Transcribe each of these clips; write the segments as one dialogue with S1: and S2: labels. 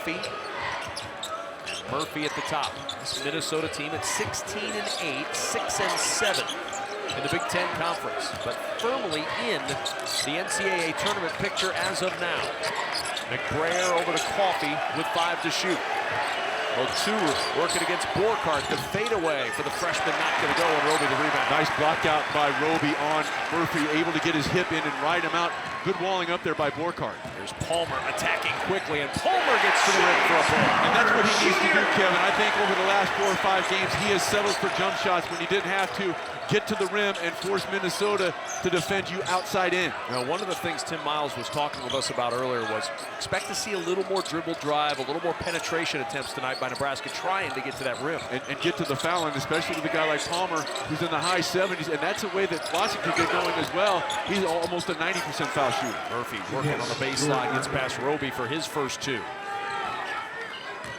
S1: Coffee. Murphy at the top. This Minnesota team at 16-8, 6-7 in the Big Ten Conference, but firmly in the NCAA tournament picture as of now. McBrayer over to Coffee with 5 to shoot. Oturu working against Borkart. The fadeaway for the freshman not going to go, and Roby the rebound.
S2: Nice block out by Roby on Murphy, able to get his hip in and ride him out. Good walling up there by Borkart.
S1: There's Palmer attacking quickly, and Palmer gets to the rim for a ball.
S2: And that's what he needs to do, Kevin. I think over the last 4 or 5 games, he has settled for jump shots when he didn't have to get to the rim and force Minnesota to defend you outside in.
S1: Now, one of the things Tim Miles was talking with us about earlier was expect to see a little more dribble drive, a little more penetration attempts tonight by Nebraska trying to get to that rim.
S2: And get to the foul line, especially with a guy like Palmer, who's in the high 70s, and that's a way that Watson could get going as well. He's almost a 90% foul shooter.
S1: Murphy working on the baseline, gets past Roby for his first 2.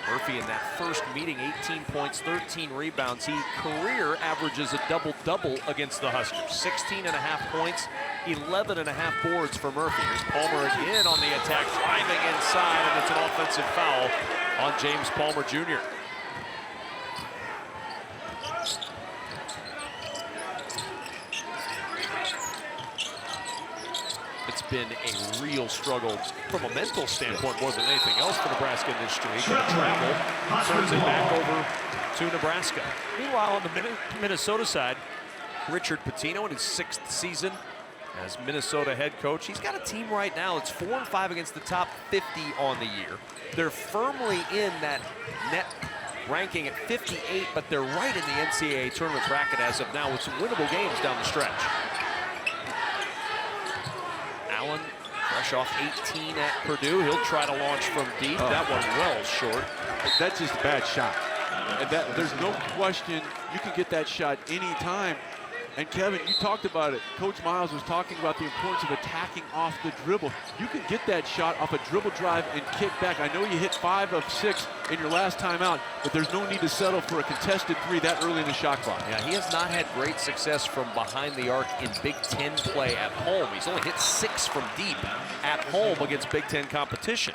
S1: Murphy in that first meeting, 18 points, 13 rebounds. He career averages a double-double against the Huskers. 16.5 points, 11.5 boards for Murphy. Here's Palmer again on the attack, driving inside, and it's an offensive foul on James Palmer Jr. It's been a real struggle from a mental standpoint more than anything else for Nebraska in this streak. Travel turns it back over to Nebraska. Meanwhile, on the Minnesota side, Richard Pitino in his 6th season as Minnesota head coach. He's got a team right now that's 4-5 against the top 50 on the year. They're firmly in that net ranking at 58, but they're right in the NCAA tournament bracket as of now with some winnable games down the stretch. Allen, fresh off 18 at Purdue. He'll try to launch from deep. That one well short.
S2: That's just a bad shot. And there's no question you can get that shot anytime. And Kevin, you talked about it. Coach Miles was talking about the importance of attacking off the dribble. You can get that shot off a dribble drive and kick back. I know you hit 5 of 6 in your last time out, but there's no need to settle for a contested 3 that early in the shot clock.
S1: Yeah, he has not had great success from behind the arc in Big Ten play at home. He's only hit 6 from deep at home against Big Ten competition.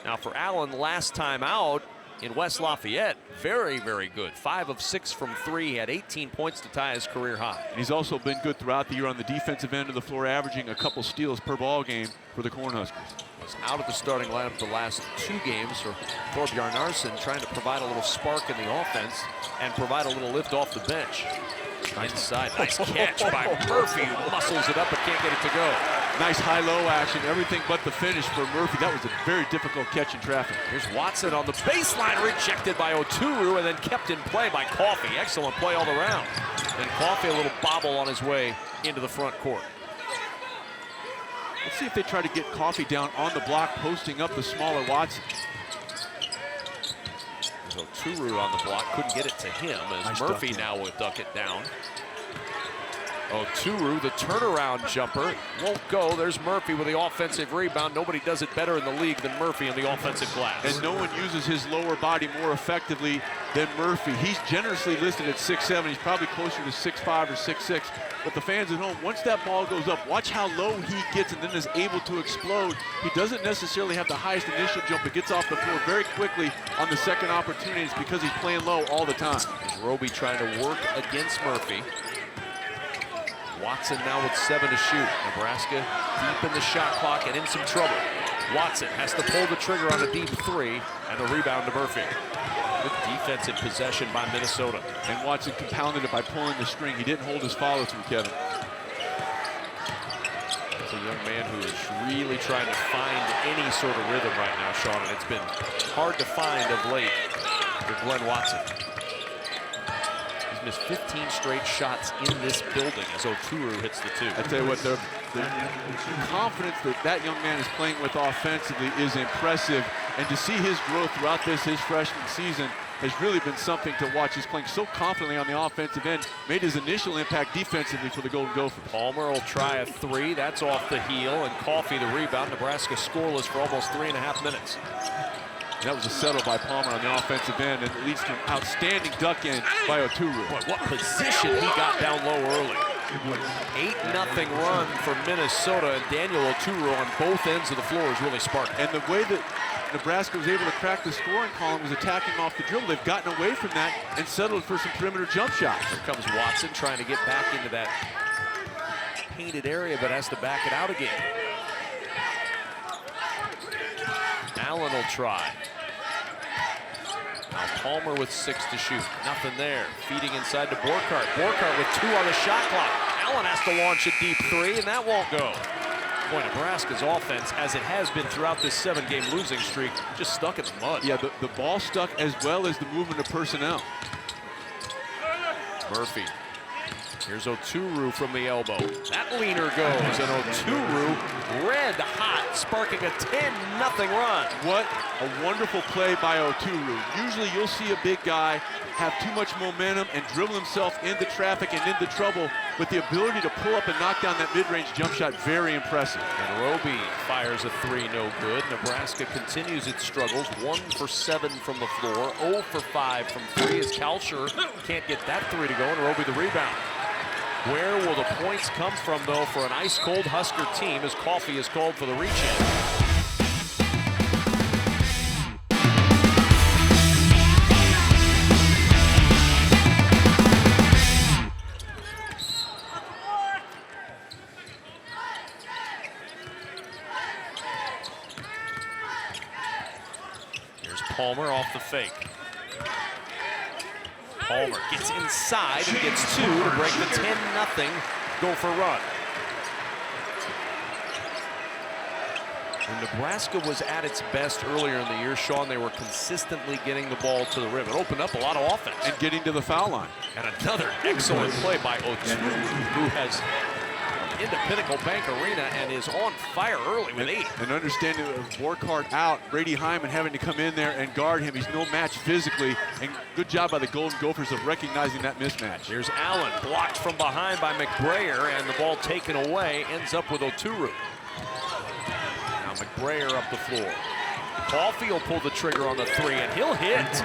S1: Now for Allen, last time out in West Lafayette, very, very good. 5 of 6 from 3. He had 18 points to tie his career high.
S2: And he's also been good throughout the year on the defensive end of the floor, averaging a couple steals per ball game for the Cornhuskers.
S1: Was out of the starting lineup the last 2 games for Thorbjorn Arsen, trying to provide a little spark in the offense and provide a little lift off the bench. Inside, nice catch by Murphy, who muscles it up but can't get it to go.
S2: Nice high-low action, everything but the finish for Murphy. That was a very difficult catch in traffic.
S1: Here's Watson on the baseline, rejected by Oturu, and then kept in play by Coffee. Excellent play all around. And Coffee a little bobble on his way into the front court.
S2: Let's see if they try to get Coffee down on the block, posting up the smaller Watson.
S1: Oturu on the block, couldn't get it to him as
S2: Nice
S1: Murphy now will duck it down. Oturu, the turnaround jumper, won't go. There's Murphy with the offensive rebound. Nobody does it better in the league than Murphy on the offensive glass.
S2: And no one uses his lower body more effectively than Murphy. He's generously listed at 6'7". He's probably closer to 6'5" or 6'6". But the fans at home, once that ball goes up, watch how low he gets and then is able to explode. He doesn't necessarily have the highest initial jump, but gets off the floor very quickly on the second opportunity. It's because he's playing low all the time.
S1: Roby trying to work against Murphy. Watson now with 7 to shoot. Nebraska deep in the shot clock and in some trouble. Watson has to pull the trigger on a deep 3, and the rebound to Murphy. Good defensive possession by Minnesota.
S2: And Watson compounded it by pulling the string. He didn't hold his follow-through, Kevin.
S1: It's a young man who is really trying to find any sort of rhythm right now, Sean, and it's been hard to find of late for Glenn Watson. He's missed 15 straight shots in this building as Oturu hits the 2.
S2: I tell you what, the confidence that that young man is playing with offensively is impressive. And to see his growth throughout his freshman season has really been something to watch. He's playing so confidently on the offensive end, made his initial impact defensively for the Golden Gophers.
S1: Palmer will try a 3, that's off the heel, and Coffee the rebound. Nebraska scoreless for almost 3.5 minutes.
S2: That was a settle by Palmer on the offensive end, and it leads to an outstanding duck in by Oturu.
S1: Boy, what position he got down low early. 8-0 run for Minnesota, and Daniel Oturu on both ends of the floor is really sparking.
S2: And the way that Nebraska was able to crack the scoring column, was attacking off the dribble. They've gotten away from that and settled for some perimeter jump shots.
S1: Here comes Watson trying to get back into that painted area, but has to back it out again. Allen will try. Now Palmer with 6 to shoot. Nothing there. Feeding inside to Borkart. Borkart with 2 on the shot clock. Allen has to launch a deep 3, and that won't go. Boy, Nebraska's offense, as it has been throughout this 7-game losing streak, just stuck in the mud.
S2: Yeah, the ball stuck as well as the movement of personnel.
S1: Murphy. Here's Oturu from the elbow. That leaner goes, and Oturu red hot, sparking a 10-0 run.
S2: What a wonderful play by Oturu. Usually you'll see a big guy have too much momentum and dribble himself into traffic and into trouble, but the ability to pull up and knock down that mid-range jump shot, very impressive.
S1: And Roby fires a 3, no good. Nebraska continues its struggles, 1 for 7 from the floor, 0 for 5 from 3 as Kalsher can't get that 3 to go, and Roby the rebound. Where will the points come from, though, for an ice-cold Husker team as Coffey is called for the reach-in? Here's Palmer off the fake. Palmer gets inside and gets 2 to break the 10-0 Gopher run. When Nebraska was at its best earlier in the year, Sean, they were consistently getting the ball to the rim. It opened up a lot of offense.
S2: And getting to the foul line.
S1: And another excellent play by Oturu, who has into Pinnacle Bank Arena and is on fire early with 8.
S2: And understanding of Borkart out, Brady Hyman having to come in there and guard him. He's no match physically, and good job by the Golden Gophers of recognizing that mismatch.
S1: Here's Allen, blocked from behind by McBrayer, and the ball taken away, ends up with Oturu. Now McBrayer up the floor. Coffey will pull the trigger on the 3, and he'll hit.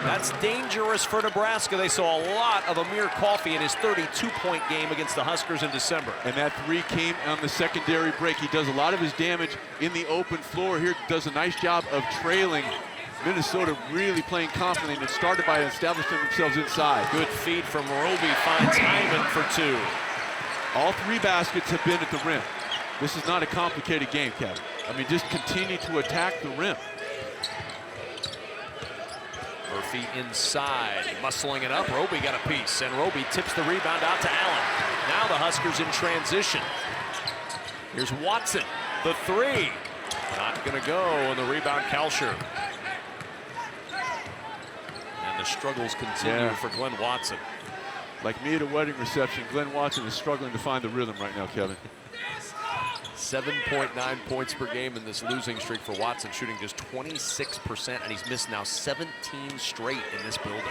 S1: That's dangerous for Nebraska. They saw a lot of Amir Coffey in his 32-point game against the Huskers in December.
S2: And that 3 came on the secondary break. He does a lot of his damage in the open floor here, does a nice job of trailing. Minnesota really playing confidently, and it started by establishing themselves inside.
S1: Good feed from Roby, finds Hyman for 2.
S2: All 3 baskets have been at the rim. This is not a complicated game, Kevin. I mean, just continue to attack the rim.
S1: Murphy inside, muscling it up. Roby got a piece, and Roby tips the rebound out to Allen. Now the Huskers in transition. Here's Watson, the 3. Not gonna go, and the rebound, Kalsher. And the struggles continue for Glenn Watson.
S2: Like me at a wedding reception, Glenn Watson is struggling to find the rhythm right now, Kevin.
S1: 7.9 points per game in this losing streak for Watson, shooting just 26%, and he's missed now 17 straight in this building.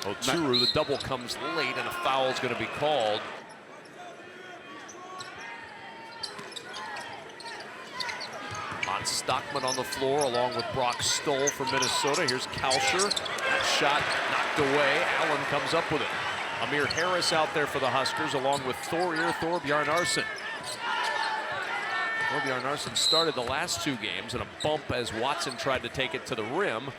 S1: Oturu, the double comes late, and a foul is going to be called. Stockman on the floor along with Brock Stoll from Minnesota. Here's Kalsher. That shot knocked away. Allen comes up with it. Amir Harris out there for the Huskers along with Thorbjarnarson. Thorbjarnarson started the last 2 games in a bump as Watson tried to take it to the rim.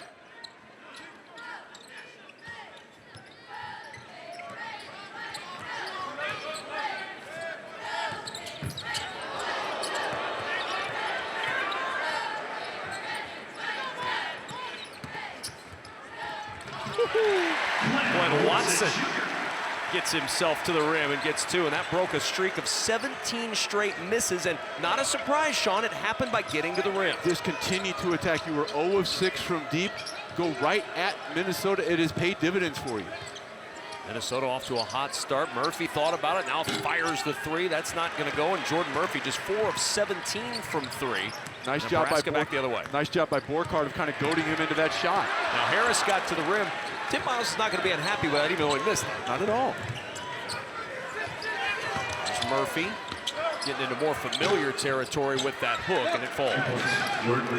S1: Glenn Watson gets himself to the rim and gets 2, and that broke a streak of 17 straight misses, and not a surprise, Sean, it happened by getting to the rim.
S2: Just continue to attack. You were 0 of 6 from deep. Go right at Minnesota. It has paid dividends for you.
S1: Minnesota off to a hot start. Murphy thought about it, now fires the 3. That's not going to go, and Jordan Murphy just 4 of 17 from 3.
S2: Nice job by
S1: back the other way.
S2: Nice job by Borkart of kind of goading him into that shot.
S1: Now Harris got to the rim. Tim Miles is not going to be unhappy with that, even though he missed it.
S2: Not at all.
S1: There's Murphy getting into more familiar territory with that hook, and it falls.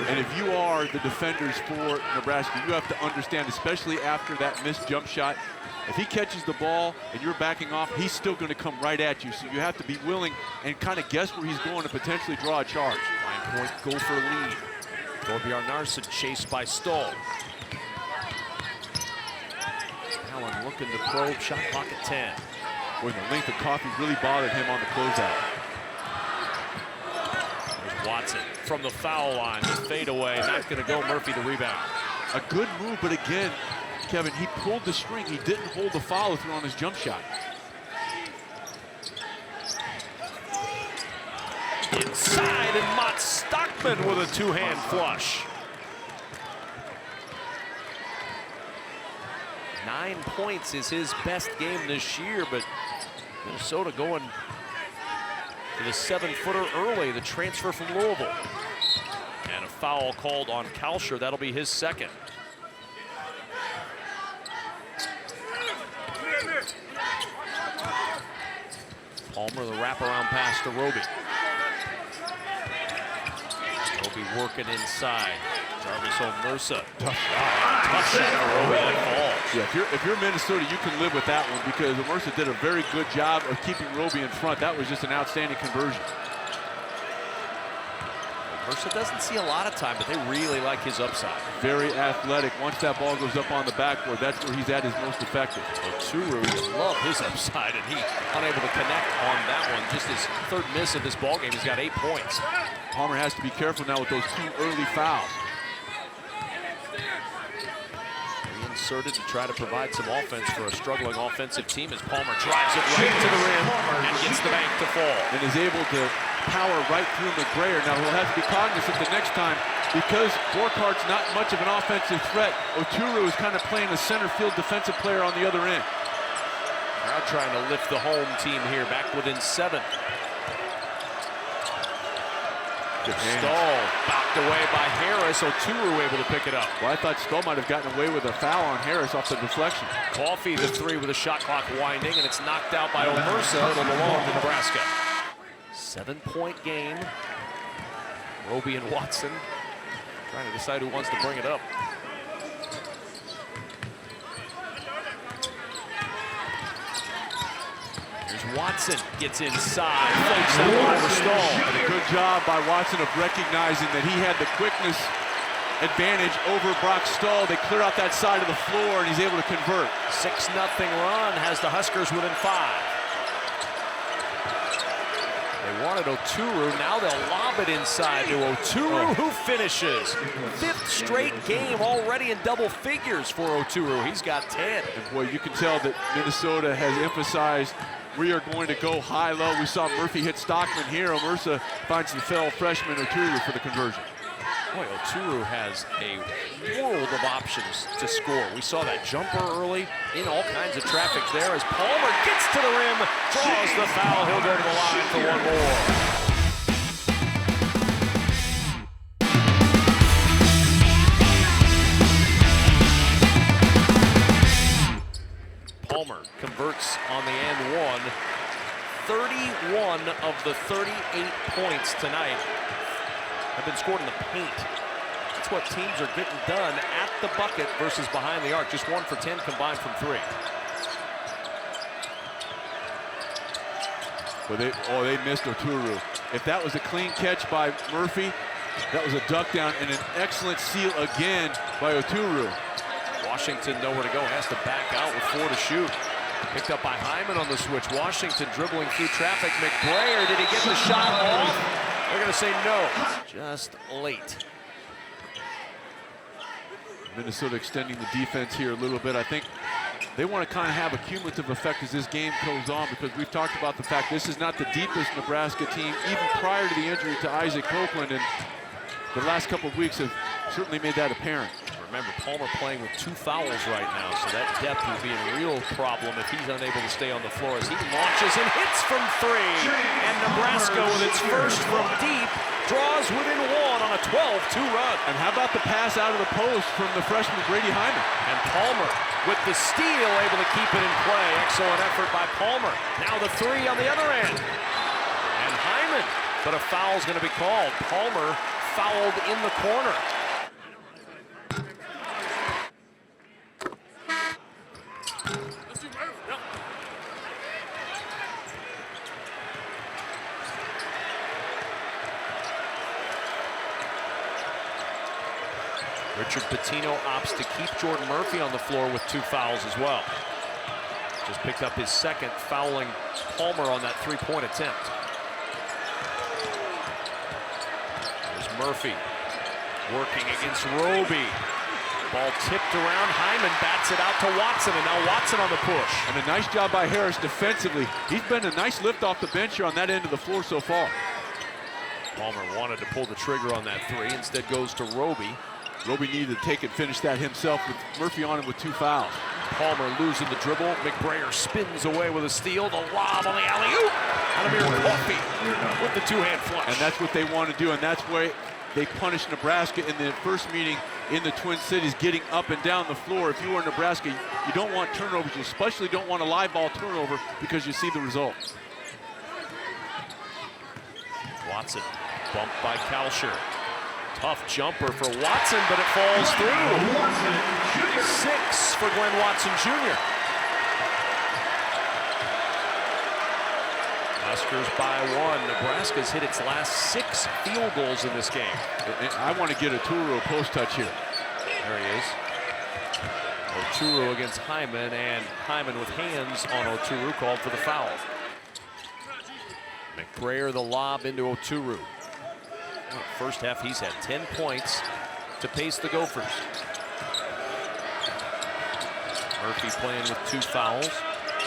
S2: And if you are the defenders for Nebraska, you have to understand, especially after that missed jump shot, if he catches the ball and you're backing off, he's still going to come right at you. So you have to be willing and kind of guess where he's going to potentially draw a charge.
S1: 9-point Gopher lead. Torbjorn Narsen chased by Stoll. Allen looking to probe, shot clock at 10.
S2: Boy, the length of coffee really bothered him on the closeout.
S1: There's Watson from the foul line, the fadeaway, not gonna go. Murphy the rebound.
S2: A good move, but again, Kevin, he pulled the string. He didn't hold the follow through on his jump shot.
S1: Inside, and Mott Stockman with a two-hand flush. 9 points is his best game this year, but Minnesota going to the 7-footer early, the transfer from Louisville. And a foul called on Kalsher. That'll be his second. Palmer, the wraparound pass to Roby. Roby working inside. Jarvis Omersa. Tough shot for Roby that falls.
S2: Yeah, if you're Minnesota, you can live with that one because Omersa did a very good job of keeping Roby in front. That was just an outstanding conversion.
S1: Omersa doesn't see a lot of time, but they really like his upside.
S2: Very athletic. Once that ball goes up on the backboard, that's where he's at his most effective.
S1: Oturu love his upside, and he unable to connect on that one. Just his third miss of this ball game. He's got 8 points.
S2: Palmer has to be careful now with those 2 early fouls.
S1: Reinserted to try to provide some offense for a struggling offensive team as Palmer drives it right to the rim and gets the bank to fall.
S2: And is able to power right through McBrayer. Now he'll have to be cognizant the next time because Borkhardt's not much of an offensive threat. Oturu is kind of playing a center field defensive player on the other end.
S1: Now trying to lift the home team here back within 7. Stoll knocked away by Harris. Oturu able to pick it up.
S2: Well, I thought Stoll might have gotten away with a foul on Harris off the deflection.
S1: Coffey the 3 with a shot clock winding, and it's knocked out by Omersa. It'll belong to Nebraska. 7-point game. Roby and Watson trying to decide who wants to bring it up. Here's Watson, gets inside, floats that one over Stoll.
S2: And a good job by Watson of recognizing that he had the quickness advantage over Brock Stoll. They clear out that side of the floor, and he's able to convert.
S1: 6-0 run has the Huskers within 5. They wanted Oturu, now they'll lob it inside to Oturu, who finishes. 5th straight game already in double figures for Oturu. He's got 10.
S2: And boy, you can tell that Minnesota has emphasized we are going to go high-low. We saw Murphy hit Stockman here. Omersa finds the fellow freshman Oturu for the conversion.
S1: Boy, Oturu has a world of options to score. We saw that jumper early, in all kinds of traffic there as Palmer gets to the rim, draws the foul. He'll go to the line for one more. Palmer converts on the and one. 31 of the 38 points tonight have been scored in the paint. That's what teams are getting done at the bucket versus behind the arc. Just 1 for 10 combined from 3.
S2: Well, they missed Oturu. If that was a clean catch by Murphy, that was a duck down and an excellent seal again by Oturu.
S1: Washington nowhere to go, has to back out with 4 to shoot. Picked up by Hyman on the switch. Washington dribbling through traffic. McBrayer, did he get the shot off? They're going to say no, just late.
S2: Minnesota extending the defense here a little bit. I think they want to kind of have a cumulative effect as this game goes on because we've talked about the fact this is not the deepest Nebraska team, even prior to the injury to Isaac Copeland, and the last couple of weeks have certainly made that apparent.
S1: Remember, Palmer playing with 2 fouls right now, so that depth will be a real problem if he's unable to stay on the floor as he launches and hits from 3. And Nebraska, with its first from deep, draws within 1 on a 12-2 run.
S2: And how about the pass out of the post from the freshman Brady Hyman?
S1: And Palmer with the steal, able to keep it in play. Excellent effort by Palmer. Now the 3 on the other end. And Hyman, but a foul's going to be called. Palmer fouled in the corner. Richard Pitino opts to keep Jordan Murphy on the floor with 2 fouls as well. Just picked up his second, fouling Palmer on that three-point attempt. There's Murphy working against Roby. Ball tipped around. Hyman bats it out to Watson, and now Watson on the push.
S2: And a nice job by Harris defensively. He's been a nice lift off the bench here on that end of the floor so far.
S1: Palmer wanted to pull the trigger on that three, instead goes to Roby.
S2: Roby needed to take and finish that himself with Murphy on him with 2 fouls.
S1: Palmer losing the dribble. McBrayer spins away with a steal. The lob on the alley-oop. Adamir Coffey with the two-hand flush.
S2: And that's what they want to do, and that's why they punished Nebraska in the first meeting in the Twin Cities, getting up and down the floor. If you are Nebraska, you don't want turnovers. You especially don't want a live ball turnover because you see the result.
S1: Watson bumped by Kalsher. Tough jumper for Watson, but it falls through. 6 for Glenn Watson Jr. Huskers by 1. Nebraska's hit its last 6 field goals in this game.
S2: I want to get a Oturu post touch here.
S1: There he is. Oturu against Hyman, and Hyman with hands on Oturu called for the foul. McBrayer the lob into Oturu. Well, first half he's had 10 points to pace the Gophers. Murphy playing with 2 fouls.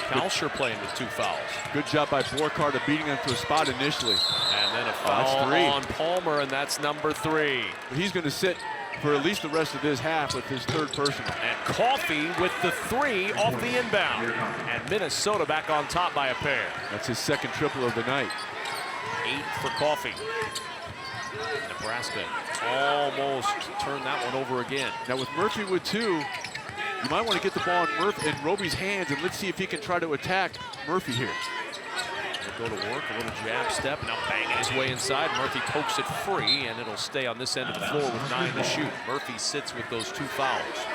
S1: Kalsher playing with 2 fouls.
S2: Good job by Borkhardt of beating him to a spot initially.
S1: And then a foul on Palmer, and that's number 3.
S2: But he's going to sit for at least the rest of this half with his 3rd personal.
S1: And Coffey with the 3 off the inbound. And Minnesota back on top by a pair.
S2: That's his 2nd triple of the night.
S1: 8 for Coffey. Nebraska almost turned that one over again.
S2: Now with Murphy with 2, you might want to get the ball in Roby's hands, and let's see if he can try to attack Murphy here.
S1: He'll go to work, a little jab step, now banging his way inside. Murphy pokes it free, and it'll stay on this end of the floor with 9 to shoot. Murphy sits with those 2 fouls.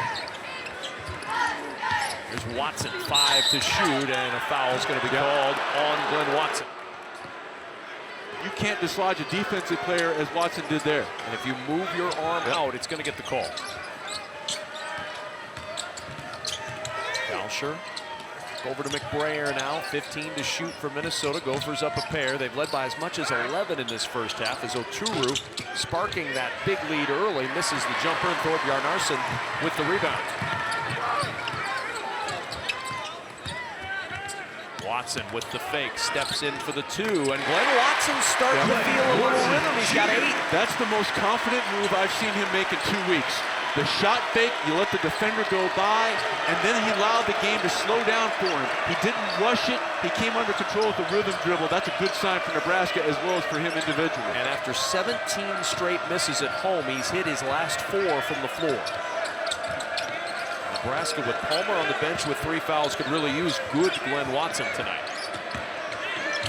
S1: There's Watson, 5 to shoot, and a foul is going to be called on Glenn Watson.
S2: You can't dislodge a defensive player as Watson did there.
S1: And if you move your arm out, it's going to get the call. Kalsher over to McBrayer now. 15 to shoot for Minnesota. Gophers up a pair. They've led by as much as 11 in this first half as Oturu sparking that big lead early. Misses the jumper, and Thorpe Yarnarsson with the rebound. Watson with the fake, steps in for the 2, and Glenn Watson's starting to feel a little rhythm. He's got 8.
S2: That's the most confident move I've seen him make in 2 weeks. The shot fake, you let the defender go by, and then he allowed the game to slow down for him. He didn't rush it. He came under control with the rhythm dribble. That's a good sign for Nebraska as well as for him individually.
S1: And after 17 straight misses at home, he's hit his last 4 from the floor. Nebraska with Palmer on the bench with 3 fouls could really use good Glenn Watson tonight.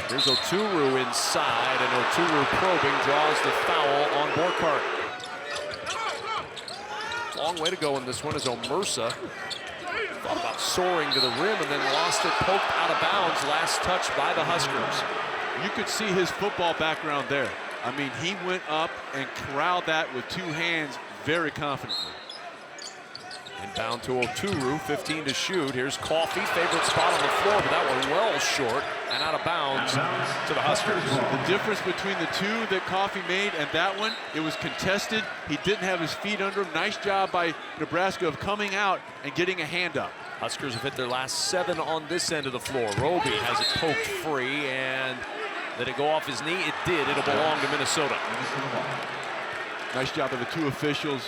S1: Here's Oturu inside, and Oturu probing, draws the foul on Borkhardt. Long way to go in this one as Omersa thought about soaring to the rim and then lost it, poked out of bounds. Last touch by the Huskers.
S2: You could see his football background there. I mean, he went up and corralled that with 2 hands very confidently.
S1: Inbound to Oturu, 15 to shoot. Here's Coffey, favorite spot on the floor, but that one well short and out of bounds to the Huskers.
S2: The difference between the 2 that Coffey made and that one, it was contested. He didn't have his feet under him. Nice job by Nebraska of coming out and getting a hand up.
S1: Huskers have hit their last 7 on this end of the floor. Roby has it poked free, and did it go off his knee? It did. It'll belong to Minnesota.
S2: Nice job of the 2 officials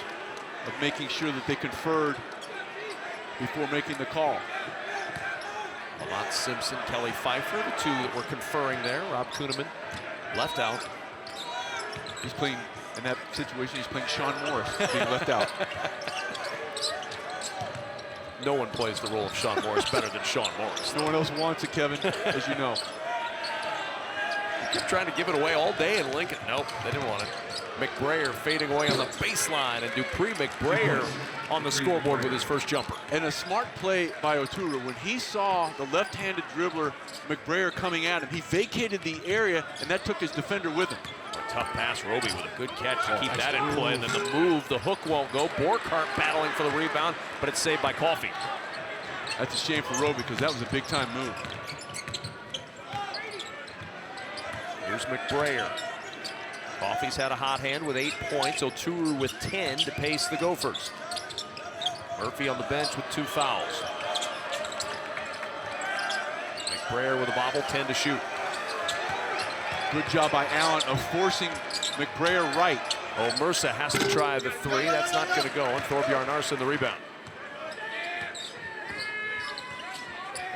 S2: of making sure that they conferred before making the call.
S1: Lamont Simpson, Kelly Pfeiffer, the 2 that were conferring there. Rob Kuhneman left out.
S2: He's playing, in that situation, he's playing Sean Morris, being left out.
S1: No one plays the role of Sean Morris better than Sean Morris.
S2: No one else wants it, Kevin, as you know.
S1: Kept trying to give it away all day in Lincoln. Nope, they didn't want it. McBrayer fading away on the baseline, and Dupree McBrayer on the scoreboard with his first jumper.
S2: And a smart play by Oturu. When he saw the left-handed dribbler McBrayer coming at him, he vacated the area, and that took his defender with him.
S1: Tough pass, Roby with a good catch to keep that in play. And then the move, the hook won't go. Borkart battling for the rebound, but it's saved by Coffey.
S2: That's a shame for Roby because that was a big-time move.
S1: Here's McBrayer. Coffey's had a hot hand with 8 points. Oturu with 10 to pace the Gophers. Murphy on the bench with 2 fouls. McBrayer with a bobble, 10 to shoot.
S2: Good job by Allen of forcing McBrayer right.
S1: Oh, Mersa has to try the 3. That's not going to go. And Thorbjorn Arson the rebound.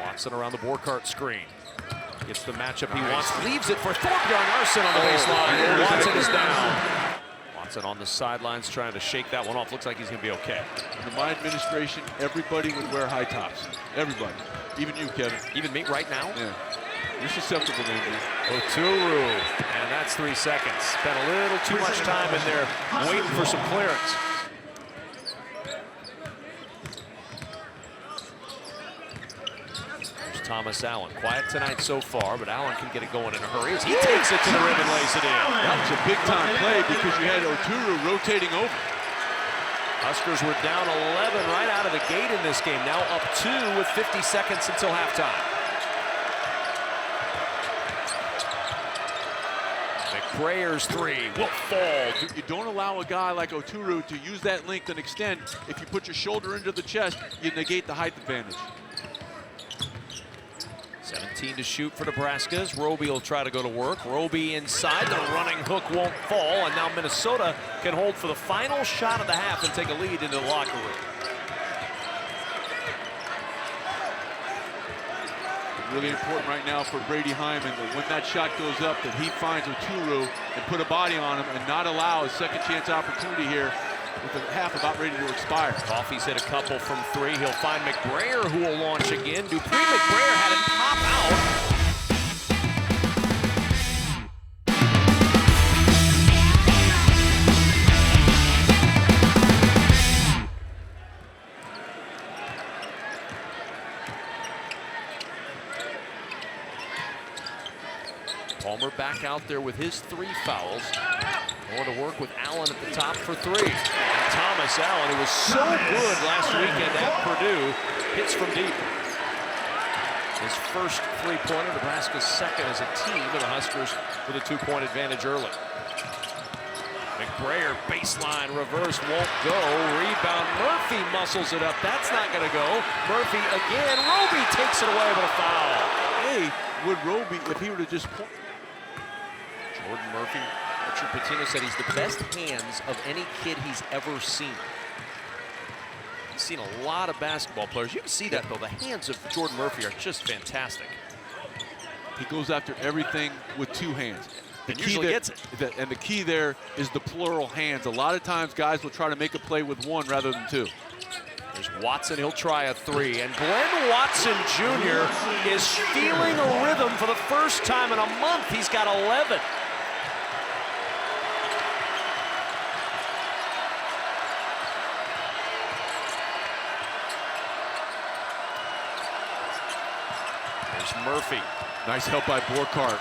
S1: Watson around the Borkart screen. Gets the matchup he wants. Leaves it for Thorbjorn Arson on the baseline. Watson is down. Watson on the sidelines trying to shake that one off. Looks like he's going to be okay.
S2: In my administration, everybody would wear high tops. Everybody. Even you, Kevin.
S1: Even me right now?
S2: Yeah. You're susceptible to injury.
S1: Oturu, and that's 3 seconds. Spent a little too much time in there waiting for some clearance. There's Thomas Allen. Quiet tonight so far, but Allen can get it going in a hurry as he takes it to the rim and lays it in.
S2: That was a big-time play because you had Oturu rotating over.
S1: Huskers were down 11 right out of the gate in this game. Now up 2 with 50 seconds until halftime. McBrayer's 3 will fall.
S2: You don't allow a guy like Oturu to use that length and extend. If you put your shoulder into the chest, you negate the height advantage.
S1: 17 to shoot for Nebraska's. Roby will try to go to work. Roby inside. The running hook won't fall. And now Minnesota can hold for the final shot of the half and take a lead into the locker room.
S2: Really important right now for Brady Hyman that when that shot goes up that he finds Oturu and put a body on him and not allow a second chance opportunity here with the half about ready to expire.
S1: Coffey's hit a couple from 3. He'll find McBrayer who will launch again. Dupree McBrayer had it pop out. Palmer back out there with his 3 fouls. Going to work with Allen at the top for 3. And Thomas Allen, who was so good last weekend at Purdue, hits from deep. His first 3-pointer, Nebraska's second as a team, and the Huskers with a 2-point advantage early. McBrayer, baseline, reverse, won't go. Rebound, Murphy muscles it up. That's not going to go. Murphy again. Roby takes it away with a foul.
S2: Hey, would Roby, if he were to just point.
S1: Jordan Murphy, Richard Pitino said he's the best hands of any kid he's ever seen. He's seen a lot of basketball players. You can see that, though. The hands of Jordan Murphy are just fantastic.
S2: He goes after everything with 2 hands. The
S1: And
S2: key
S1: usually
S2: there,
S1: gets it.
S2: and the key there is the plural hands. A lot of times guys will try to make a play with 1 rather than 2.
S1: There's Watson, he'll try a 3. And Glenn Watson Jr. is feeling a rhythm for the first time in a month. He's got 11. There's Murphy.
S2: Nice help by Borkart.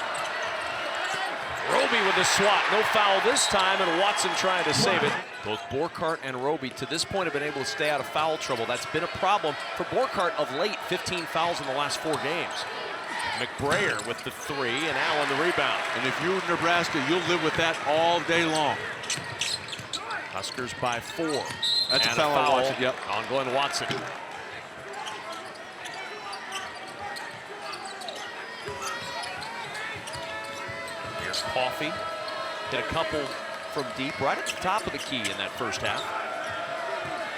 S1: Roby with the swat. No foul this time, and Watson trying to save it. Both Borkart and Roby to this point have been able to stay out of foul trouble. That's been a problem for Borkart of late. 15 fouls in the last 4 games. McBrayer with the 3, and Allen the rebound.
S2: And if you're Nebraska, you'll live with that all day long.
S1: Huskers by 4.
S2: That's
S1: and
S2: a foul on Watson, yep.
S1: On Glenn Watson. Here's Coffey. Hit a couple from deep, right at the top of the key in that first half.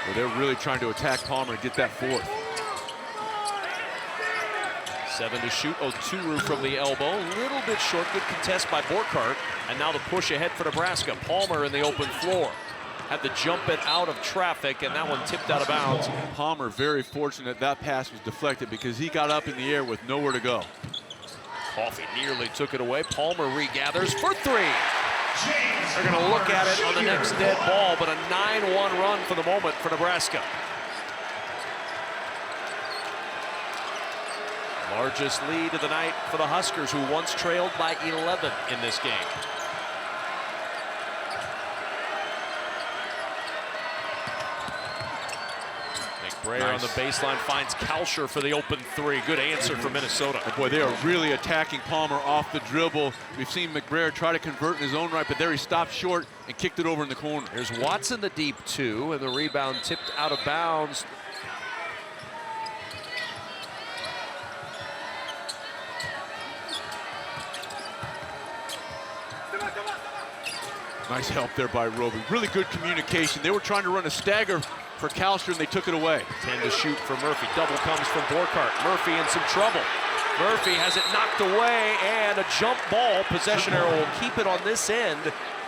S2: Well, they're really trying to attack Palmer and get that 4th.
S1: 7 to shoot. Oturu from the elbow. A little bit short. Good contest by Borkart. And now the push ahead for Nebraska. Palmer in the open floor. Had to jump it out of traffic, and that one tipped out of bounds.
S2: Palmer very fortunate that pass was deflected because he got up in the air with nowhere to go.
S1: Coffey nearly took it away. Palmer regathers for 3. They're going to look at it on the next dead ball, but a 9-1 run for the moment for Nebraska. Largest lead of the night for the Huskers, who once trailed by 11 in this game. McBrayer on the baseline finds Kalsher for the open three. Good answer for Minnesota.
S2: Boy, they are really attacking Palmer off the dribble. We've seen McBrayer try to convert in his own right, but there he stopped short and kicked it over in the corner.
S1: Here's Watson, the deep two, and the rebound tipped out of bounds.
S2: Nice help there by Roby. Really good communication. They were trying to run a stagger for Kalsher, and they took it away.
S1: 10 to shoot for Murphy. Double comes from Borkart. Murphy in some trouble. Murphy has it knocked away, and a jump ball. Possession arrow will keep it on this end,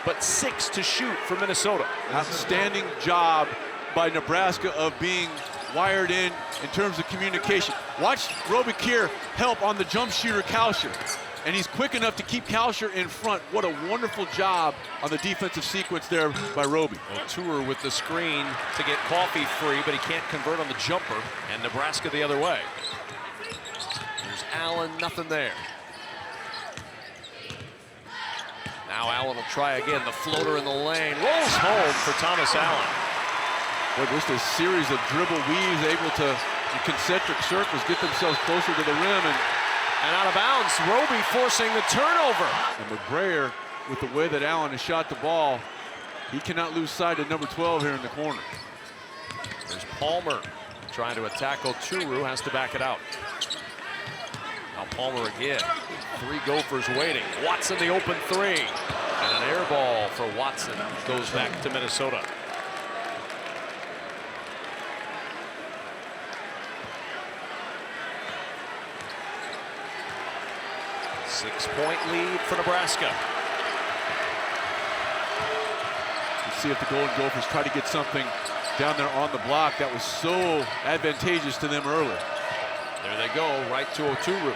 S1: but 6 to shoot for Minnesota.
S2: Outstanding job by Nebraska of being wired in terms of communication. Watch Roby Kier help on the jump shooter Kalsher. And he's quick enough to keep Kalsher in front. What a wonderful job on the defensive sequence there by Roby.
S1: Tour with the screen to get Coffee free, but he can't convert on the jumper. And Nebraska the other way. There's Allen, nothing there. Now Allen will try again. The floater in the lane. Rolls home for Thomas Allen.
S2: Boy, just a series of dribble weaves, able to, in concentric circles, get themselves closer to the rim.
S1: And out of bounds, Roby forcing the turnover.
S2: And McBrayer, with the way that Allen has shot the ball, he cannot lose sight of number 12 here in the corner.
S1: There's Palmer trying to attack Oturu, has to back it out. Now Palmer again. 3 Gophers waiting. Watson the open three. And an air ball for Watson goes back to Minnesota. Six-point lead for Nebraska.
S2: Let's see if the Golden Gophers try to get something down there on the block that was so advantageous to them early.
S1: There they go, right to Oturu.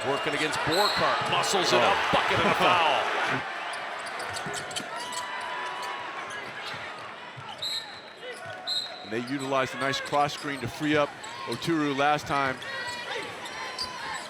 S1: Working against Borkart, muscles it up, bucket and a foul.
S2: And they utilized a nice cross screen to free up Oturu last time.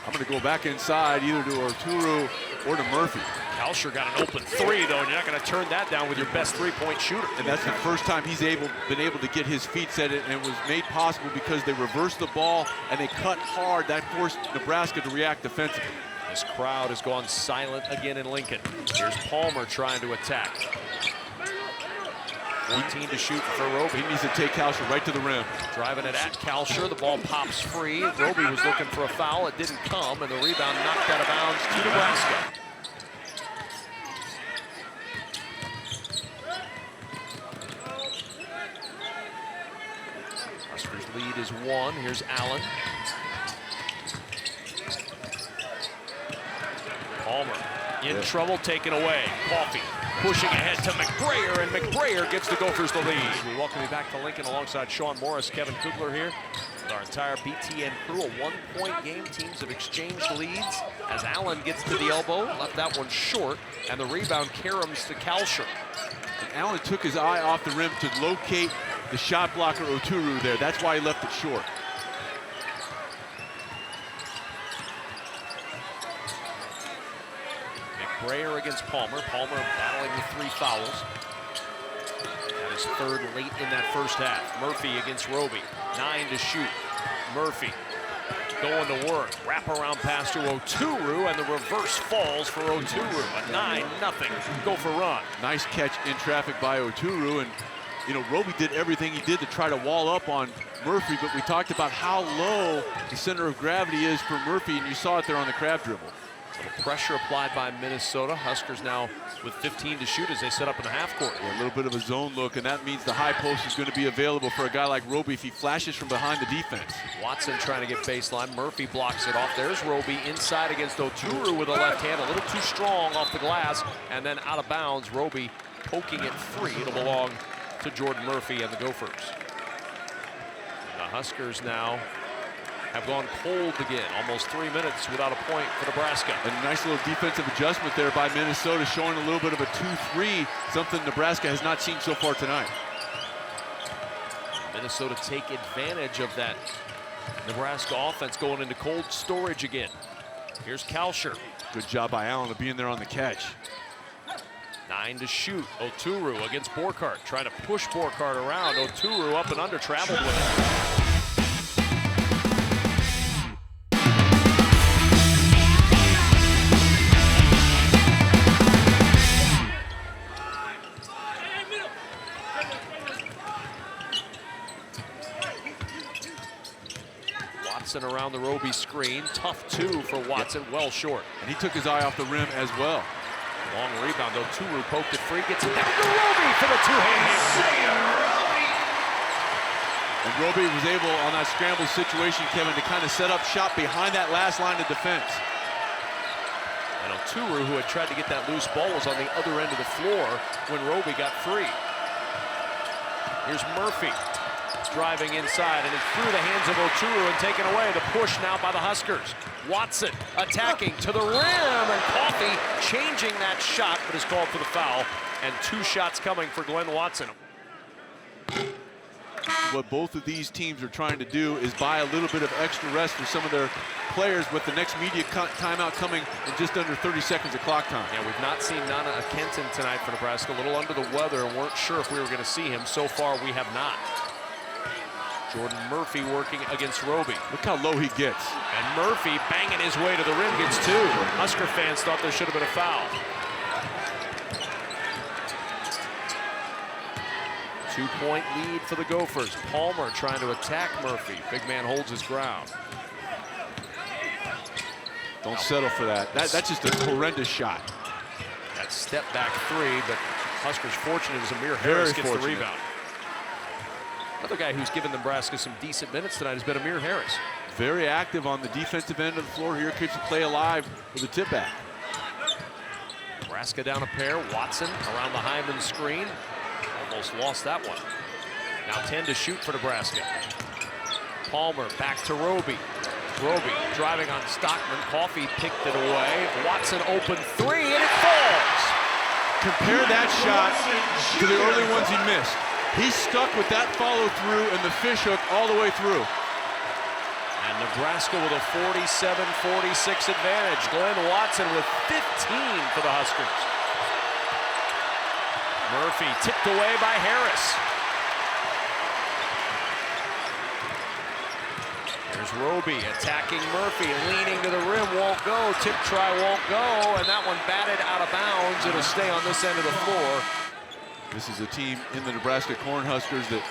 S2: I'm going to go back inside either to Oturu or to Murphy.
S1: Kalsher got an open three, though, and you're not going to turn that down with your best three-point shooter.
S2: And that's the first time he's been able to get his feet set, and it was made possible because they reversed the ball and they cut hard. That forced Nebraska to react defensively.
S1: This crowd has gone silent again in Lincoln. Here's Palmer trying to attack. 14 to shoot for Roby.
S2: He needs to take Kalsher right to the rim.
S1: Driving it at Kalsher. The ball pops free. Roby was looking for a foul. It didn't come, and the rebound knocked out of bounds to Nebraska. Huskers lead is 1. Here's Allen. Palmer in trouble, taken away. Coffee pushing ahead to McBrayer, and McBrayer gives the Gophers the lead. We welcome you back to Lincoln alongside Sean Morris, Kevin Kugler here with our entire BTN crew. A one-point game. Teams have exchanged leads as Allen gets to the elbow, left that one short, and the rebound caroms to Kalsher.
S2: And Allen took his eye off the rim to locate the shot blocker Oturu there. That's why he left it short.
S1: McBrayer against Palmer. Palmer battling with 3 fouls. That is 3rd late in that first half. Murphy against Roby. 9 to shoot. Murphy going to work. Wrap around pass to Oturu, and the reverse falls for Oturu. A 9-0 Gopher run.
S2: Nice catch in traffic by Oturu, and you know, Roby did everything he did to try to wall up on Murphy, but we talked about how low the center of gravity is for Murphy, and you saw it there on the crab dribble.
S1: So pressure applied by Minnesota. Huskers now with 15 to shoot as they set up in the half court.
S2: Yeah, a little bit of a zone look, and that means the high post is going to be available for a guy like Roby if he flashes from behind the defense.
S1: Watson trying to get baseline. Murphy blocks it off. There's Roby inside against Oturu with a left hand. A little too strong off the glass, and then out of bounds. Roby poking it free. It'll belong to Jordan Murphy and the Gophers. The Huskers now have gone cold again. Almost 3 minutes without a point for Nebraska.
S2: A nice little defensive adjustment there by Minnesota, showing a little bit of a 2-3, something Nebraska has not seen so far tonight.
S1: Minnesota take advantage of that Nebraska offense going into cold storage again. Here's Kalsher.
S2: Good job by Allen of being there on the catch.
S1: 9 to shoot. Oturu against Borkart, trying to push Borkart around. Oturu up and under, traveled with it. around the Roby screen. Tough two for Watson, well short.
S2: And he took his eye off the rim as well.
S1: Long rebound, though. Turu poked it free, gets it down to Roby for the two-hand.
S2: And Roby was able, on that scramble situation, Kevin, to kind of set up shop behind that last line of defense.
S1: And Turu, who had tried to get that loose ball, was on the other end of the floor when Roby got free. Here's Murphy driving inside, and it's through the hands of Oturu and taken away. The push now by the Huskers. Watson attacking to the rim, and Coffey changing that shot, but is called for the foul. And 2 shots coming for Glenn Watson.
S2: What both of these teams are trying to do is buy a little bit of extra rest for some of their players, with the next media timeout coming in just under 30 seconds of clock time.
S1: Yeah, we've not seen Nana Kenton tonight for Nebraska. A little under the weather, and weren't sure if we were going to see him. So far, we have not. Jordan Murphy working against Roby.
S2: Look how low he gets.
S1: And Murphy banging his way to the rim, gets 2. Husker fans thought there should have been a foul. 2-point lead for the Gophers. Palmer trying to attack Murphy. Big man holds his ground.
S2: Don't settle for that. That's just a horrendous shot.
S1: That step back 3, but Huskers fortunate as Amir Harris gets the rebound. Another guy who's given Nebraska some decent minutes tonight has been Amir Harris.
S2: Very active on the defensive end of the floor here. Keeps the play alive with a tip back.
S1: Nebraska down a pair. Watson around the Hyman screen. Almost lost that one. Now 10 to shoot for Nebraska. Palmer back to Roby. Roby driving on Stockman. Coffey picked it away. Watson open 3, and it falls.
S2: Compare that shot to the early ones he missed. He stuck with that follow through and the fish hook all the way through.
S1: And Nebraska with a 47-46 advantage. Glenn Watson with 15 for the Huskers. Murphy tipped away by Harris. There's Roby attacking Murphy, leaning to the rim, won't go. Tip try won't go, and that one batted out of bounds. It'll stay on this end of the floor.
S2: This is a team in the Nebraska Cornhuskers that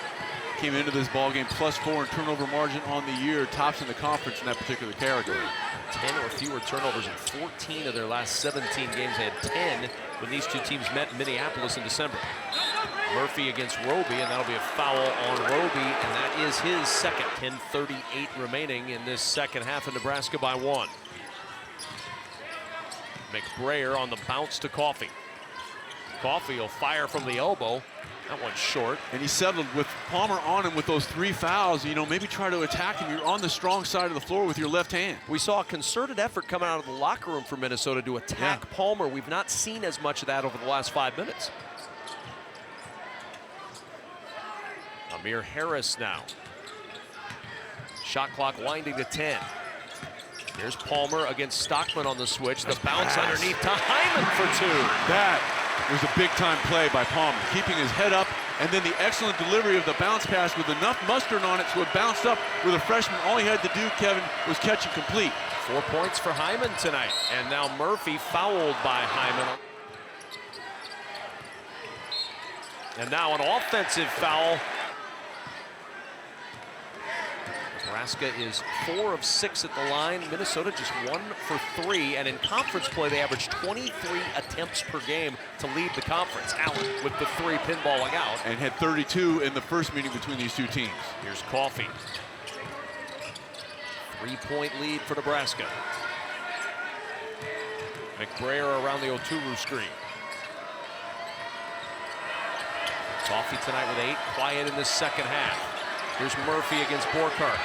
S2: came into this ballgame +4 in turnover margin on the year, tops in the conference in that particular category.
S1: 10 or fewer turnovers in 14 of their last 17 games. They had 10 when these two teams met in Minneapolis in December. Murphy against Roby, and that'll be a foul on Roby, and that is his second. 10:38 remaining in this second half, of Nebraska by 1. McBrayer on the bounce to Coffey. Coffey will fire from the elbow. That one's short.
S2: And he settled with Palmer on him with those 3 fouls. You know, maybe try to attack him. You're on the strong side of the floor with your left hand.
S1: We saw a concerted effort coming out of the locker room for Minnesota to attack Palmer. We've not seen as much of that over the last 5 minutes. Amir Harris now. Shot clock winding to 10. Here's Palmer against Stockman on the switch. The bounce underneath to Hyman for 2.
S2: That was a big-time play by Palmer, keeping his head up, and then the excellent delivery of the bounce pass with enough mustard on it so it bounced up with a freshman. All he had to do, Kevin, was catch and complete.
S1: 4 points for Hyman tonight. And now Murphy fouled by Hyman. And now an offensive foul. Nebraska is 4 of 6 at the line. Minnesota just 1 for 3. And in conference play, they average 23 attempts per game to lead the conference. Allen with the 3 pinballing out.
S2: And had 32 in the first meeting between these two teams.
S1: Here's Coffey. 3-point lead for Nebraska. McBrayer around the Oturu screen. Coffey tonight with 8. Quiet in the second half. Here's Murphy against Borkart.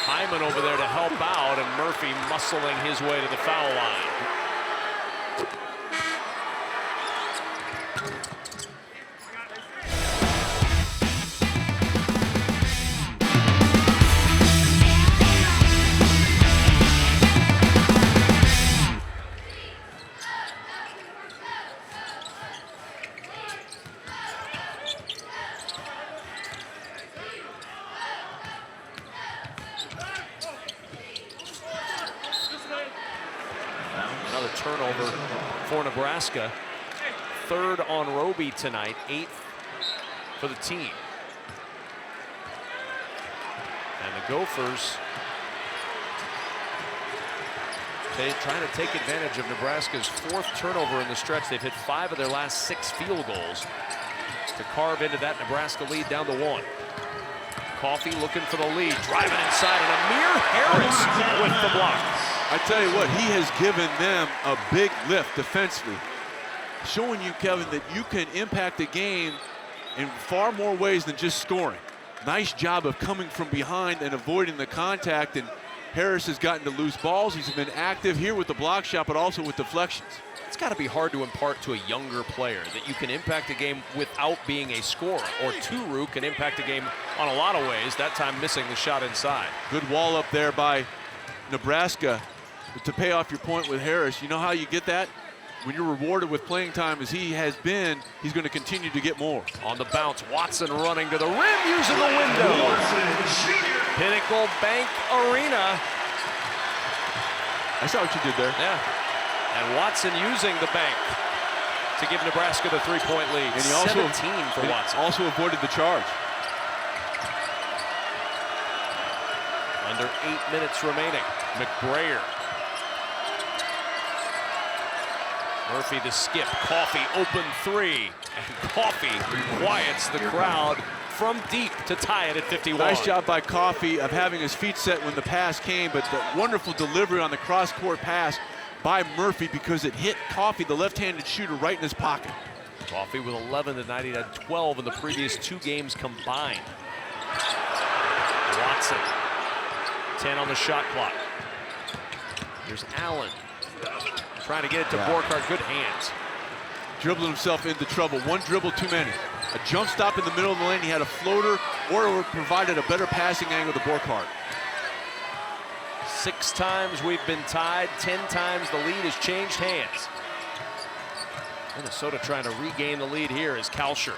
S1: Hyman over there to help out, and Murphy muscling his way to the foul line. Turnover for Nebraska. 3rd on Roby tonight, 8th for the team. And the Gophers trying to take advantage of Nebraska's 4th turnover in the stretch. They've hit 5 of their last 6 field goals to carve into that Nebraska lead down to 1. Coffee looking for the lead, driving inside, and Amir Harris with the block.
S2: I tell you what, he has given them a big lift defensively, showing you, Kevin, that you can impact a game in far more ways than just scoring. Nice job of coming from behind and avoiding the contact, and Harris has gotten to loose balls. He's been active here with the block shot, but also with deflections.
S1: It's got to be hard to impart to a younger player that you can impact a game without being a scorer. Or Turu can impact a game on a lot of ways, that time missing the shot inside.
S2: Good wall up there by Nebraska. But to pay off your point with Harris, you know how you get that? When you're rewarded with playing time as he has been, he's going to continue to get more.
S1: On the bounce, Watson running to the rim using the window. Pinnacle Bank Arena.
S2: I saw what you did there.
S1: Yeah. And Watson using the bank to give Nebraska the 3-point lead.
S2: And he also
S1: 17 for Watson.
S2: Also avoided the charge.
S1: Under 8 minutes remaining. McBrayer. Murphy the skip. Coffee open 3. And Coffee quiets the crowd from deep to tie it at 51.
S2: Nice job by Coffee of having his feet set when the pass came, but the wonderful delivery on the cross-court pass by Murphy because it hit Coffee, the left-handed shooter, right in his pocket.
S1: Coffee with 11 tonight. He had 12 in the previous 2 games combined. Watson, 10 on the shot clock. Here's Allen, trying to get it to Borkhardt. Good hands.
S2: Dribbling himself into trouble. One dribble too many. A jump stop in the middle of the lane. He had a floater or provided a better passing angle to Borkhardt.
S1: 6 times we've been tied. 10 times the lead has changed hands. Minnesota trying to regain the lead here as Kalsher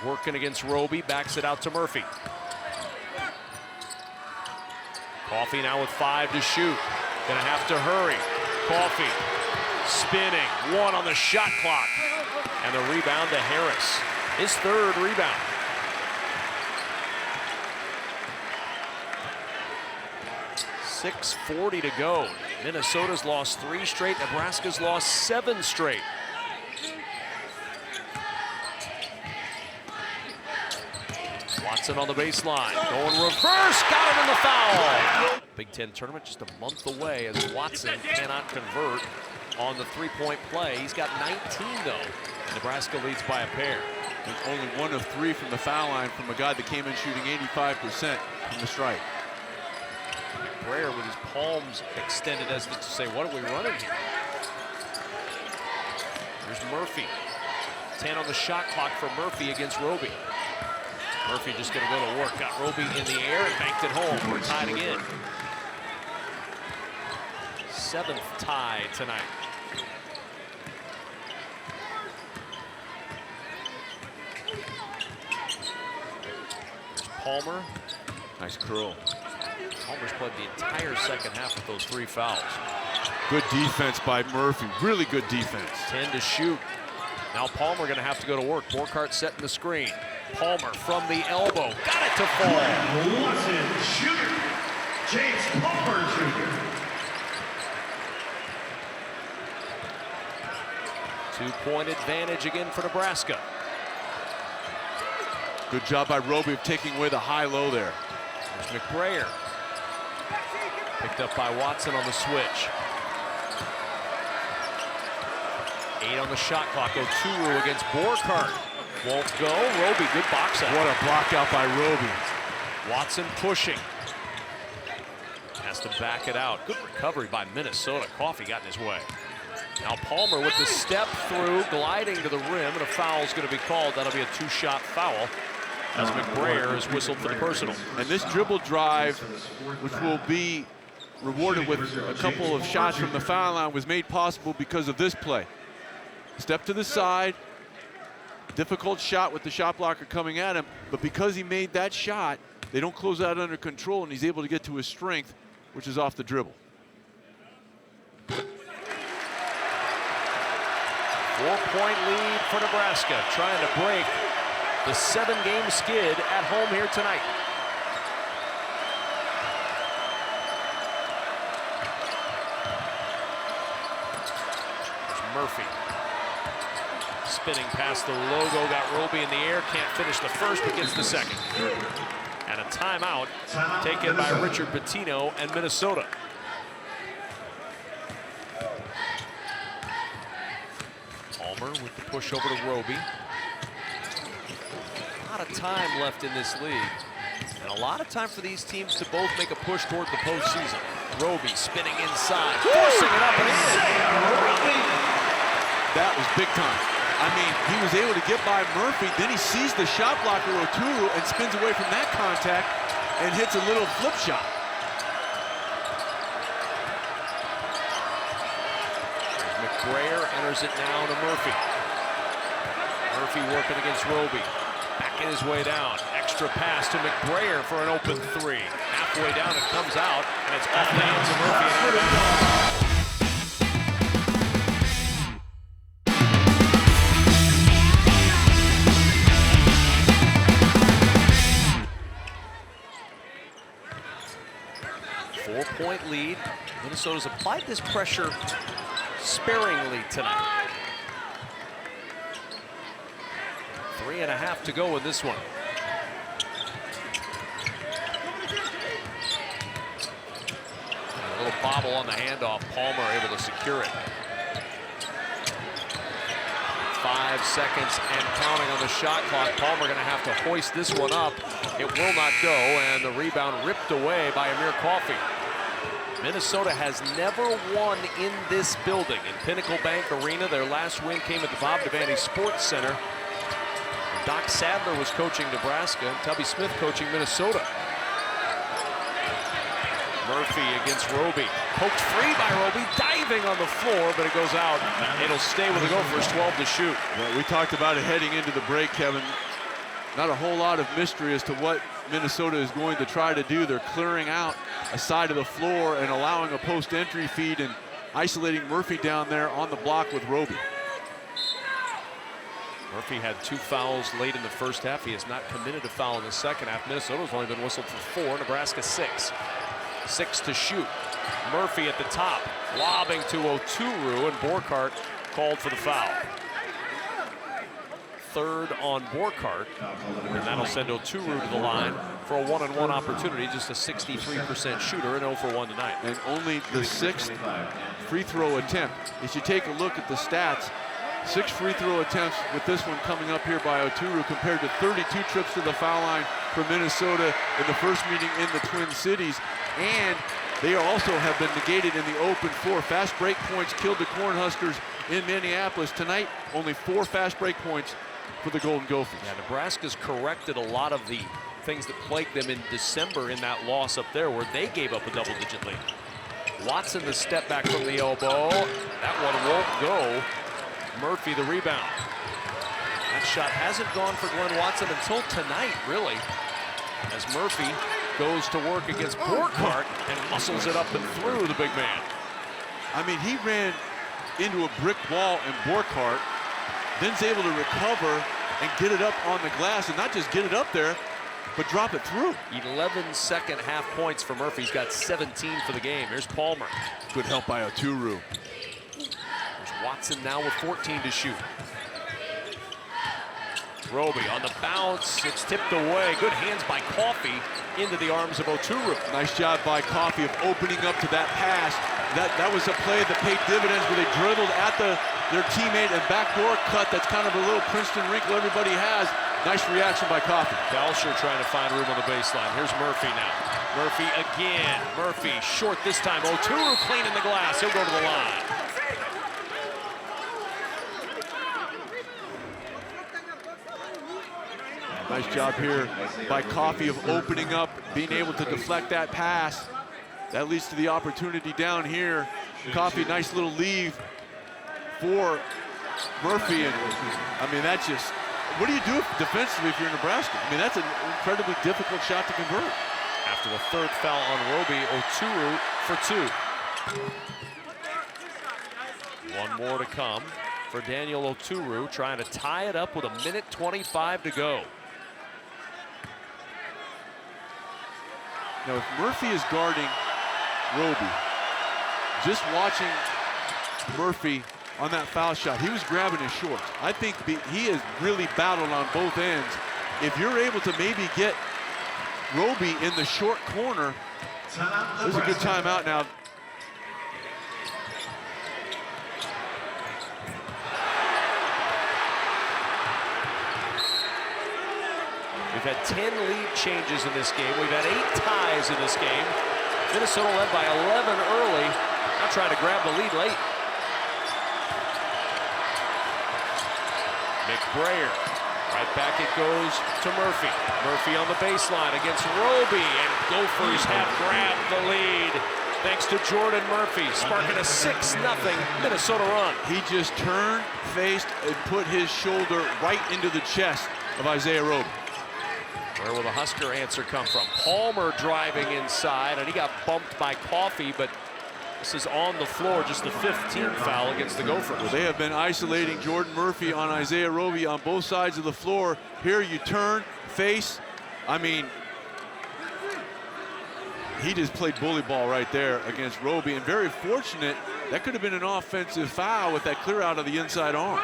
S1: working against Roby, backs it out to Murphy. Coffee now with 5 to shoot. Gonna have to hurry. Coffee spinning, 1 on the shot clock. And the rebound to Harris. His 3rd rebound. .640 to go. Minnesota's lost 3 straight. Nebraska's lost 7 straight. Watson on the baseline, going reverse, got him in the foul. Big Ten tournament just a month away as Watson cannot convert on the 3-point play. He's got 19 though. Nebraska leads by a pair.
S2: And only 1 of 3 from the foul line from a guy that came in shooting 85% from the strike.
S1: Brayer with his palms extended as if to say, what are we running here? Here's Murphy. 10 on the shot clock for Murphy against Roby. Murphy just gonna go to work. Got Roby in the air and banked it home. We're tied again. 7th tie tonight. There's Palmer.
S2: Nice curl.
S1: Palmer's played the entire second half with those 3 fouls.
S2: Good defense by Murphy. Really good defense.
S1: 10 to shoot. Now Palmer gonna have to go to work. Borkhardt setting the screen. Palmer from the elbow. Got it to fall.
S3: Watson, shooter. James Palmer, Jr.
S1: 2-point advantage again for Nebraska.
S2: Good job by Roby of taking away the high-low there.
S1: There's McBrayer. Picked up by Watson on the switch. 8 on the shot clock. Oturu against Borkhardt. Won't go. Roby, good box out.
S2: What a block out by Roby.
S1: Watson pushing. Has to back it out. Good recovery by Minnesota. Coffee got in his way. Now Palmer with the step through, gliding to the rim, and a foul is going to be called. That'll be a 2-shot foul as McBrayer is whistled for the personal.
S2: And this dribble drive, which will be rewarded with a couple of shots from the foul line, was made possible because of this play. Step to the side, difficult shot with the shot blocker coming at him, but because he made that shot, they don't close out under control, and he's able to get to his strength, which is off the dribble.
S1: 4-point lead for Nebraska, trying to break the 7-game skid at home here tonight. Murphy. Spinning past the logo, got Roby in the air, can't finish the first, but gets the second. And a timeout taken by Richard Pitino and Minnesota. Palmer with the push over to Roby. A lot of time left in this league. And a lot of time for these teams to both make a push toward the postseason. Roby spinning inside, forcing it up and in.
S2: That was big time. I mean, he was able to get by Murphy, then he sees the shot blocker Oturu and spins away from that contact and hits a little flip shot.
S1: McBrayer enters it now to Murphy. Murphy working against Roby. Backing his way down. Extra pass to McBrayer for an open three. Halfway down it comes out, and it's off the hands of Murphy and out of bounds. 4-point lead. Minnesota's applied this pressure sparingly tonight. 3.5 to go in this one. And a little bobble on the handoff. Palmer able to secure it. 5 seconds and counting on the shot clock. Palmer going to have to hoist this one up. It will not go, and the rebound ripped away by Amir Coffey. Minnesota has never won in this building. In Pinnacle Bank Arena, their last win came at the Bob Devaney Sports Center. Doc Sadler was coaching Nebraska, and Tubby Smith coaching Minnesota. Murphy against Roby. Poked free by Roby, diving on the floor, but it goes out. It'll stay with the Gophers, 12 to shoot.
S2: Well, we talked about it heading into the break, Kevin. Not a whole lot of mystery as to what Minnesota is going to try to do. They're clearing out a side of the floor and allowing a post-entry feed and isolating Murphy down there on the block with Roby.
S1: Murphy had 2 fouls late in the first half. He has not committed a foul in the second half. Minnesota's only been whistled for 4, Nebraska 6. 6 to shoot. Murphy at the top, lobbing to Oturu, and Borkart called for the foul. Third on Borkart, and that'll send Oturu to the line for a 1-on-1 opportunity. Just a 63% shooter and 0 for 1 tonight.
S2: And only the 6th free throw attempt. As you take a look at the stats, 6 free throw attempts with this one coming up here by Oturu compared to 32 trips to the foul line for Minnesota in the first meeting in the Twin Cities. And they also have been negated in the open floor. Fast break points killed the Cornhuskers in Minneapolis. Tonight, only 4 fast break points for the Golden Gophers.
S1: Yeah, Nebraska's corrected a lot of the things that plagued them in December in that loss up there where they gave up a double-digit lead. Watson the step back from the elbow. That one won't go. Murphy the rebound. That shot hasn't gone for Glenn Watson until tonight, really, as Murphy goes to work against Borkart and muscles it up and through the big man.
S2: I mean, he ran into a brick wall in Borkart, then's able to recover and get it up on the glass, and not just get it up there, but drop it through.
S1: 11 second half points for Murphy. He's got 17 for the game. Here's Palmer.
S2: Good help by Oturu.
S1: There's Watson now with 14 to shoot. Roby on the bounce. It's tipped away. Good hands by Coffey into the arms of Oturu.
S2: Nice job by Coffey of opening up to that pass. That was a play that paid dividends where they dribbled at their teammate and backdoor cut. That's kind of a little Princeton wrinkle everybody has. Nice reaction by Coffey.
S1: Dalsher trying to find room on the baseline. Here's Murphy now. Murphy again. Murphy short this time. Oturu cleaning the glass. He'll go to the line.
S2: Nice job here by Coffey of opening up, being able to deflect that pass. That leads to the opportunity down here. Coffey, nice little leave for Murphy. And I mean, that's just, what do you do defensively if you're Nebraska? I mean, that's an incredibly difficult shot to convert.
S1: After the third foul on Roby, Oturu for 2. One more to come for Daniel Oturu, trying to tie it up with 1:25 to go.
S2: Now, if Murphy is guarding Roby, just watching Murphy on that foul shot. He was grabbing his shorts. I think he has really battled on both ends. If you're able to maybe get Roby in the short corner, there's a good timeout now.
S1: We've had 10 lead changes in this game. We've had 8 ties in this game. Minnesota led by 11 early. Now trying to grab the lead late. McBrayer. Right back it goes to Murphy. Murphy on the baseline against Roby, and Gophers have grabbed the lead thanks to Jordan Murphy, sparking a 6-0 Minnesota run.
S2: He just turned, faced, and put his shoulder right into the chest of Isaiah Roby.
S1: Where will the Husker answer come from? Palmer driving inside, and he got bumped by Coffey, but this is on the floor, just the 15th foul against the Gophers.
S2: Well, they have been isolating Jordan Murphy on Isaiah Roby on both sides of the floor. Here you turn, face. I mean, he just played bully ball right there against Roby, and very fortunate. That could have been an offensive foul with that clear out of the inside arm.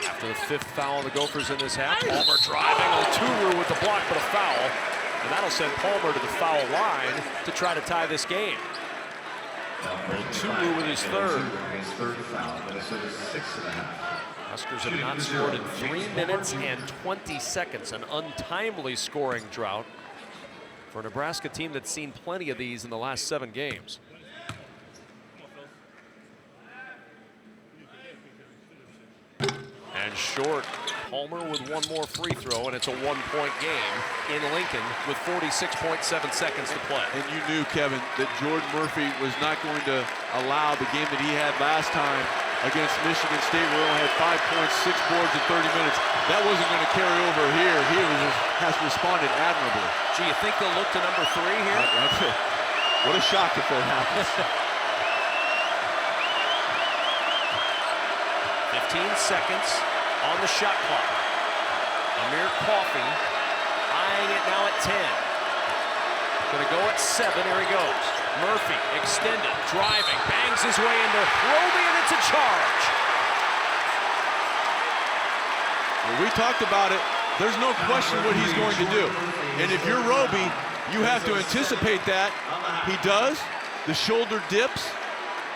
S1: After the 5th foul of the Gophers in this half, Palmer driving, Oturu with the block, but a foul. And that'll send Palmer to the foul line to try to tie this game. Oturu with his 3rd. Huskers have not scored in 3 minutes and 20 seconds, an untimely scoring drought for a Nebraska team that's seen plenty of these in the last 7 games. And short, Palmer with 1 more free throw, and it's a 1-point game in Lincoln with 46.7 seconds to play.
S2: And you knew, Kevin, that Jordan Murphy was not going to allow the game that he had last time against Michigan State, where he only had 5 points, 6 boards in 30 minutes. That wasn't going to carry over here. He has responded admirably.
S1: Gee, you think they'll look to number 3 here?
S2: What a shock if that happens.
S1: 15 seconds on the shot clock. Amir Coffey eyeing it now at 10. Gonna go at 7, here he goes. Murphy, extended, driving, bangs his way into Roby, and it's a charge.
S2: Well, we talked about it. There's no question what he's going to do. And if you're Roby, you have to anticipate that. He does. The shoulder dips.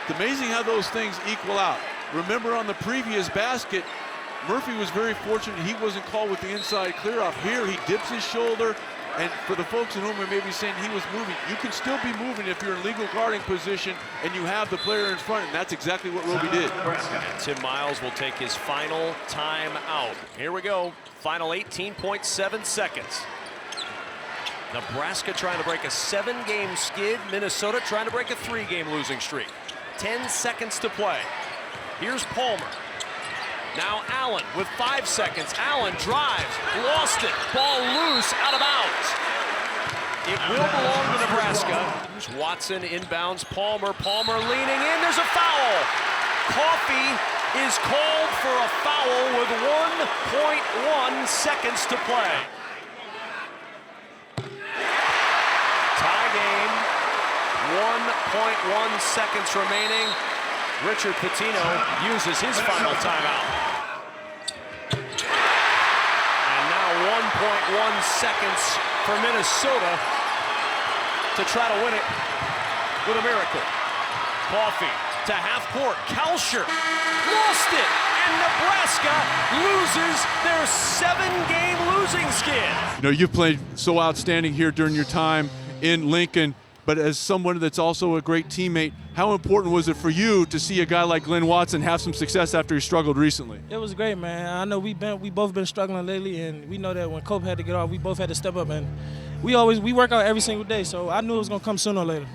S2: It's amazing how those things equal out. Remember on the previous basket, Murphy was very fortunate he wasn't called with the inside clear off. Here he dips his shoulder, and for the folks at home who may be saying he was moving, you can still be moving if you're in legal guarding position and you have the player in front, and that's exactly what Roby did.
S1: And Tim Miles will take his final time out. Here we go, final 18.7 seconds. Nebraska trying to break a 7-game skid, Minnesota trying to break a 3-game losing streak. 10 seconds to play. Here's Palmer. Now Allen with 5 seconds. Allen drives, lost it. Ball loose, out of bounds. It will belong to Nebraska. Here's Watson inbounds. Palmer leaning in. There's a foul. Coffey is called for a foul with 1.1 seconds to play. Tie game. 1.1 seconds remaining. Richard Pitino uses his final timeout. And now 1.1 seconds for Minnesota to try to win it with a miracle. Coffey to half court. Kalsher lost it, and Nebraska loses their 7-game losing skid.
S2: You know, you've played so outstanding here during your time in Lincoln, but as someone that's also a great teammate, how important was it for you to see a guy like Glenn Watson have some success after he struggled recently?
S4: It was great, man. I know we both been struggling lately, and we know that when Cope had to get off, we both had to step up, and we work out every single day, so I knew it was going to come sooner or later.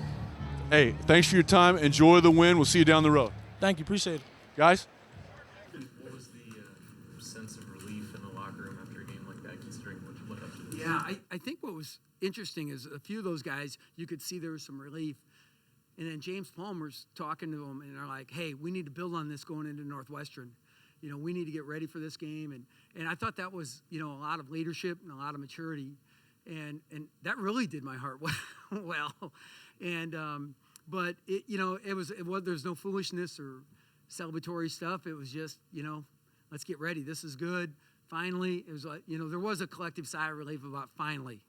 S2: Hey, thanks for your time. Enjoy the win. We'll see you down the road.
S4: Thank you. Appreciate it.
S2: Guys?
S5: What was the sense of relief in the locker room after a game like that, considering what you look up to?
S6: Yeah, I think what was interesting is a few of those guys, you could see there was some relief. And then James Palmer's talking to them, and they're like, hey, we need to build on this going into Northwestern. You know, we need to get ready for this game. And I thought that was, you know, a lot of leadership and a lot of maturity. And that really did my heart well. And but it, you know, it was there's no foolishness or celebratory stuff. It was just, let's get ready. This is good. Finally, it was like, there was a collective sigh of relief about finally.